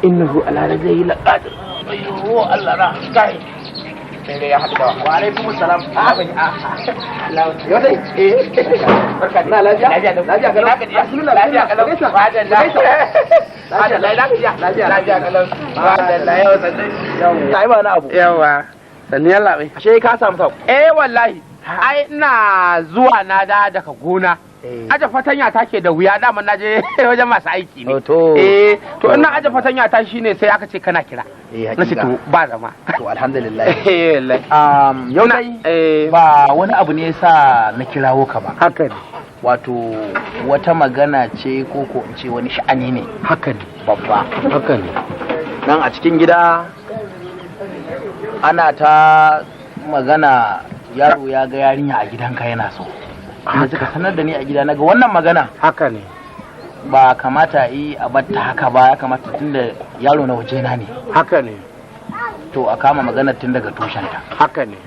innahu ala rajai laqadir. Ayyo Allah ra kai. Sai ya haɗu da wa alaikum assalam. Yau dai barka da lafiya. Lafiya ga lafiya. Bismillah lafiya ga lafiya. Wajen lafiya. Lafiya ga lafiya. Wajen lafiya. Ai ma na abu. Yawa. Sanni Allah bai. Ashe ka samu sau. Wallahi. Ai ina zuwa na daga gona. Aje fatanya take da wuya dama na je wajen masu aiki ne. To ina aje fatanya ta shine sai aka ce kana kira. Na ce to ba zama. To alhamdulillah. Yau dai ba wani abu ne yasa na kirawo ka ba. Haka ne. Wato wata magana ce ko in ce wani sha'ani ne. Haka ne. Babba. Haka ne. Dan a cikin gida ana ta magana yaro ya ga yarinya a gidanka yana so. Da suka sanar da ni a gida naga wannan magana. Haka ne. Ba kamata yi a batta haka ba, ya kamata tunda yaro na waje na ne. Haka ne. To a kama maganar tun daga tushenta. Haka ne.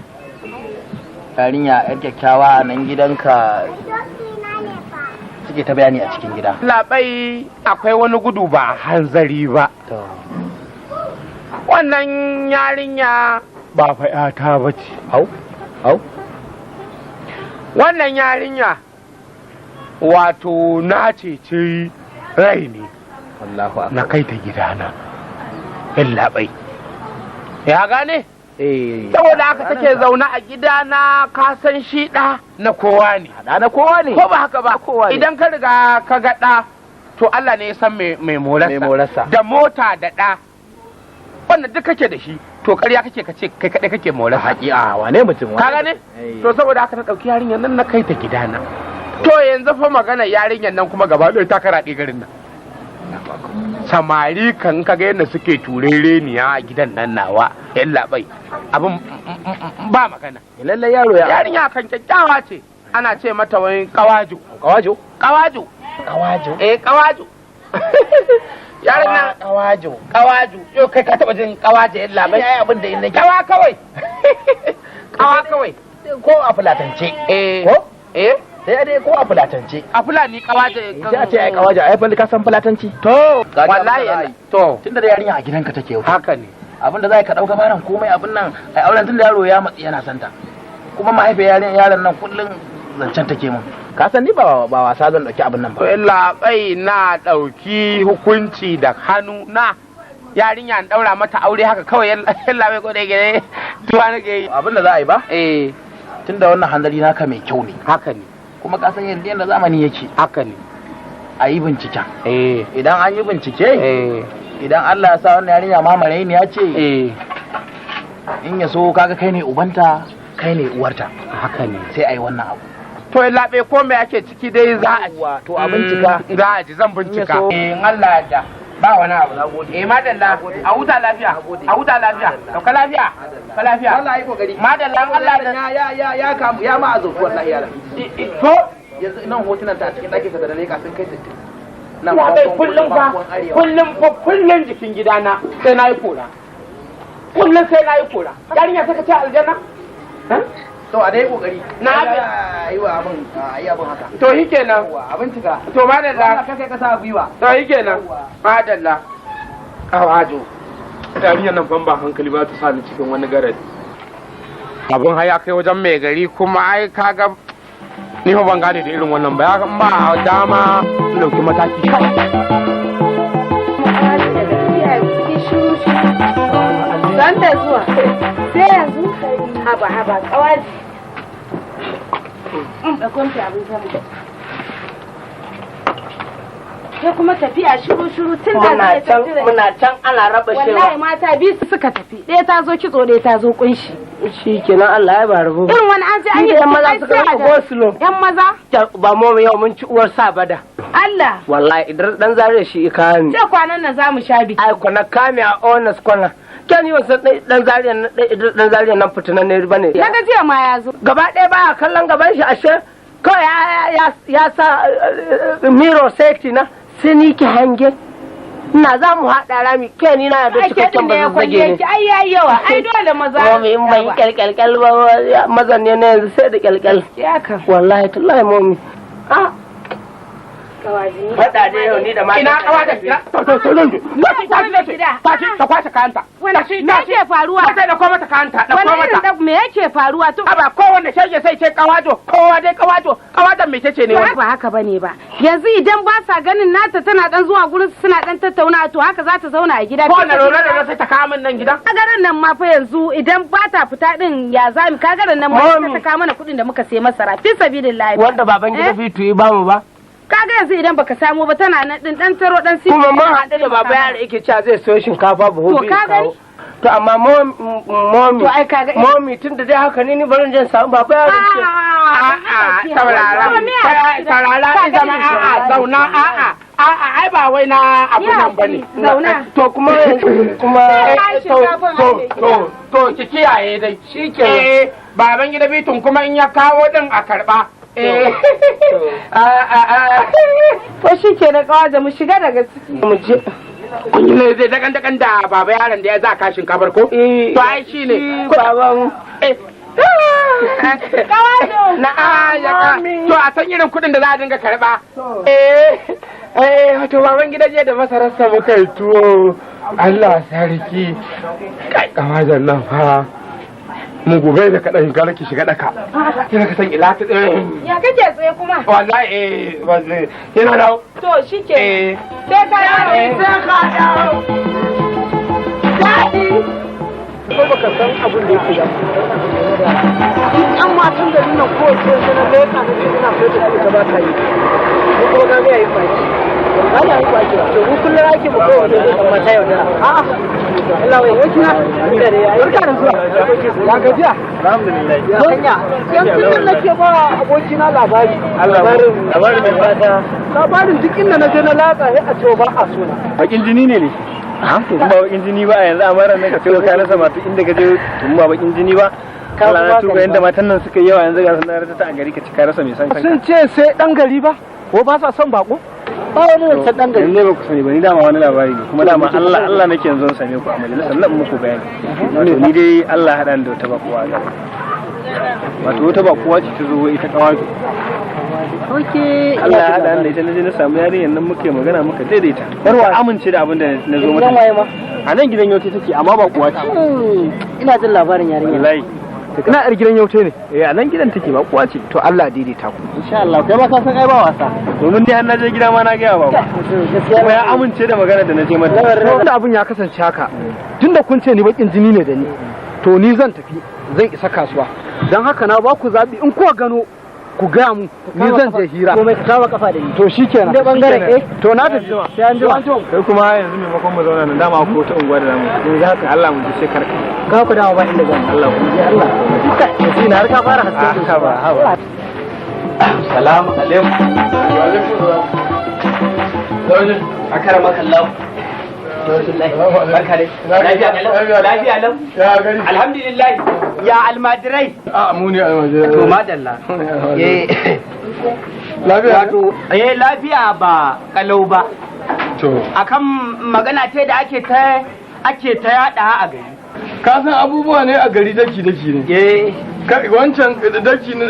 Yarinya yar kyakkyawa nan gidanka suke ta bayani a cikin gida. Labai akwai wani gudu ba hanzari ba. Wannan yarinya ba fa ta bace. Hau? Wannan yarinya wato na cece rai ne na kai ta gidana labai ya gane saboda haka take zaune a gidana ka san shi ɗa na kowa ne ko ba haka ba idan ka riga ka ga ɗa to Allah ne ya san mai morarsa da mota da ɗa wannan duk kake da shi to ƙarya kake kace kai kaɗai kake morarsa haƙiƙa wane mutum ka gane to saboda haka na ɗauki yarinyar nan na kai ta gidana to yanzu fa magana yarinyar nan kuma gaba ɗaya ta karaɗe garin nan samari kan kaga yadda suke turereniya a gidan nan nawa yan labai abin ba magana lallai yaro yarinya kan kyakkyawa ce ana ce mata wani kawaju kawaju yarinya kawaju yau kai ka taba jin kawaje yan labai ai abin da ina kawa kawai ko a fulatance ko sai dai ko a fulatance a fulani kawaje sai a ce ai kawaje ai fa ka san fulatanci to wallahi to tunda da yarinya a gidanka take yau haka ne abin da zai ka dauka baran komai abin nan ai auren tunda yaro ya matsi yana santa kuma mahaifiyar yaron nan kullun zancen take mun ka san ni ba wasa zan dauki abin nan ba illa bai na dauki hukunci da hannu na yarinya an daura mata aure haka kawai yalla bai gode gare tuwa nake abin da za a yi ba tunda wannan hanzari naka mai kyau ne haka ne kuma ka san yadda zamani yake haka ne a yi binciken idan an yi bincike idan Allah ya sa wannan yarinya mamare ne ya ce in ya so kaga kai ne ubanta kai ne uwarta haka ne sai a yi wannan abu to labe ko me ake ciki dai za a ji to a bincika za a ji zan bincika in Allah ya da ba wani abu madalla a huta lafiya ka lafiya wallahi kokari madalla Allah ya kamu ya ma azu wallahi yara to yanzu nan hotunan ta cikin dakin sa da leka sun kai 60 nan ba kullum jikin gidana sai nayi kora yarinya saka ce aljanna to a dai kokari na yi wa abin haka to shi kenan abin cika to madalla ka kai kasa gwiwa to shi kenan madalla kawajo yarinya nan ban ba hankali ba ta sani cikin wani garadi abin haya kai wajen mai gari kuma ai kaga ni fa ban gane da irin wannan ba ya ba dama dauki mataki san da zuwa sai yanzu haba kawaji da kwanci abin sama sai kuma tafiya shiru tun da muna can ana raba shi wallahi mata biyu suka tafi ɗaya ta zo kitso ɗaya ta zo kunshi shi kenan Allah ya barabu irin wani an ce an yi yan maza suka raba gosulo yan maza ba mu yau mun ci uwar sa bada Allah wallahi idan dan zare shi ikani ce kwanan nan zamu sha biki ai kwana kame a honest kwana kan yi wasu dan zariyan nan fitinan ne bane na ga jiya ma ya zo gaba ɗaya baya kallon gaban shi ashe kawai ya sa miro safety na sai ni ki hange ina za mu haɗa rami ke ni na da cikakken ba zage ne ai yayi yawa ai dole maza mu in bai kyalkyal ba mazan ne yanzu sai da kyalkyal wallahi tallahi mami Faɗa ne yau ni da mata. Ina kawajen ina tashi ta kwashe kayanta. Me yake faruwa? Sai da koma ta kayanta. Da koma ta. Me yake faruwa to? Aba kowanne shege sai ce kawajo. Kowa dai kawajo. Kawajen me tace ne wani? Ba haka bane ba. Yanzu idan ba sa ganin nata tana dan zuwa gurin suna dan tattauna to haka za ta zauna a gida. Ko na rora da sai ta kawo min nan gidan. Kagaran nan ma fa yanzu idan ba ta fita din ya zami kagaran nan ma ta kawo mana kuɗin da muka sai masara. Fi sabilillahi. Wanda baban gida fitu yi ba mu ba. Kaga yanzu idan baka samu ba tana nan din dan taro dan kuma mun haɗu da baba yaro yake cewa zai so shinkafa buhu biyu kawo. To amma momi tun da dai haka ni barin jan samu baba yaro ce. Zauna ai ba wai na abu nan bane. Zauna. To kuma to ki kiyaye dai. Shikenan. Baban gida bitun kuma in ya kawo din a karba. To shi ke na kawaje mu shiga daga ciki. Mu je. Kun yi zai dakan da baba yaron da ya za ka shinkafar ko? To ai shi ne. Baban. Kawajo. To a san irin kuɗin da za a dinga karɓa. To baban gida je da masararsa muka yi tuwo. Allah sarki. Kai kawajen nan fa. Mun gobe da kaɗan gara ki shiga ɗaka. Kina ka san ila ta tsaye. Ya kake tsaye kuma? Wallahi wallahi. Yana dawo. To shi ke. Sai ka dawo. Sai ka dawo. Daɗi. Ko baka san abin da yake da. In an matan da nan ko sai na leƙa da ina so ta ba ta yi. Ko kuma ga mai yi baki. Ana yi baki. To mu kullum ake mu kowa da amma ta yau da. A'a. Allah wai wai kina da yayi. Barka da zuwa. Ya gajiya. Alhamdulillah. Hanya. Yanzu nan nake ba abokina labari. Labarin mai fata. Labarin duk inda na je na latsa sai a ce ba a so na. Bakin jini ne. To kuma bakin jini ba a yanzu amaran nan ka ce ka rasa matu inda ka je tun ba bakin jini ba. Allah na tuba yanda matan nan suka yi yawa yanzu ga sun rasa ta a gari ka ci ka rasa mai san kanka. Sun ce sai dan gari ba ko ba sa son bako? Ba wani da dan gari. Ne ba ku sani ba ni dama wani labari ne kuma dama Allah nake yanzu same ku a majalisar nan muku bayani. Wato ni dai Allah haɗa da wata bakuwa a gari. Wato wata bakuwa ce ta zo ita kawato. Oke. Allah ya haɗa da ita na je na samu yarinyar nan muke magana muka daidaita. Yarwa amince da abin da na zo mata. A nan gidan yaute take amma bakuwa ce. Ina jin labarin yarinyar. Wallahi. Ina yar gidan yaute ne. A nan gidan take bakuwa ce. To Allah daidaita ku. Insha Allah kai ma ka san ai ba wasa. Domin dai har na je gida ma na ga ba. Kuma ya amince da magana da na je mata. Wanda abin ya kasance haka. Tunda kun ce ni bakin jini ne da ni. To ni zan tafi zan isa kasuwa. Dan haka na ba ku zabi in kuwa gano ku gaya mu ni zan je hira. Komai ka kawo kafa da ni. To shikenan. Da bangaren to na tafi. Sai an jima. Kai kuma yanzu maimakon mu zauna nan dama ko ta unguwa da zamu. Yanzu haka Allah mu ji sai karka. ka ku dawo ba inda zan. Allah ku ji Allah. Shi na har ka fara haske ka ba. Salamu alaikum. Wa alaikum salam. Akaramaka Allah. Barka dai. Lafiya lau. Alhamdulillah. Ya almadirai. Mu ne almadirai. To madalla. Lafiya. Lafiya ba kalau ba. To. Akan magana ce da ake ta yada a gari. Ka san abubuwa ne a gari daki ne. Wancan daki ne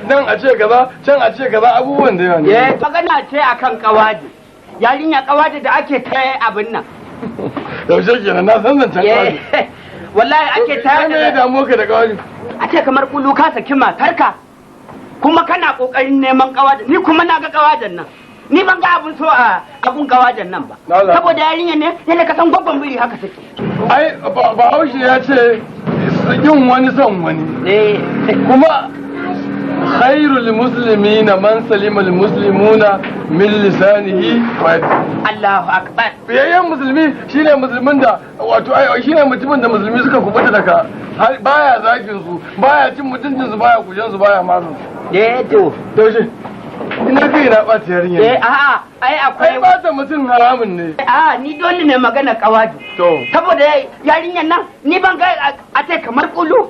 nan a ce kaza, can a ce kaza abubuwan da yawa ne. Magana ce akan kawaje. Yarinya kawaje da ake ta abin nan. Yaushe kenan na san zancen kawaje. Wallahi ake ta yada. Ne damu ka da kawaje. A ce kamar kulu ka saki matarka. Kuma kana kokarin neman kawajen ni kuma na ga kawajen nan ni ban ga abun so a abun kawajen nan ba saboda yarinya ne yana ka san gwaggon biri haka take ai ba haushi ya ce yin wani son wani kuma khairul muslimina man salima al muslimuna min lisanihi wa Allahu akbar yayin musulmi shine musulmin da wato shine mutumin da musulmi suka kubuta daga baya zagin su baya cin mutuncin su baya kujen su baya masu to shi ina kai na ɓata yarinya a'a ai akwai ɓata mutum haramun ne ni dole ne magana kawaji saboda yarinyar nan ni ban ga a ce kamar kulu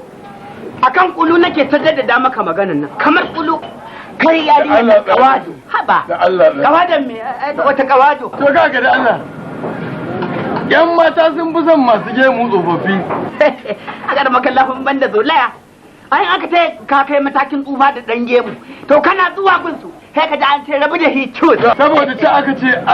akan kulu nake ta jaddada maka maganan nan kamar kulu kai yarinyar kawaji haba kawajan me wata kawajo to kaga da Allah yan mata sun fi son masu gemu tsofaffi a ga makallafin banda zolaya ai aka ce ka kai matakin tsufa da dan gemu to kana zuwa gun su sai ka ji an ce rabu da hi cus saboda ce aka ce an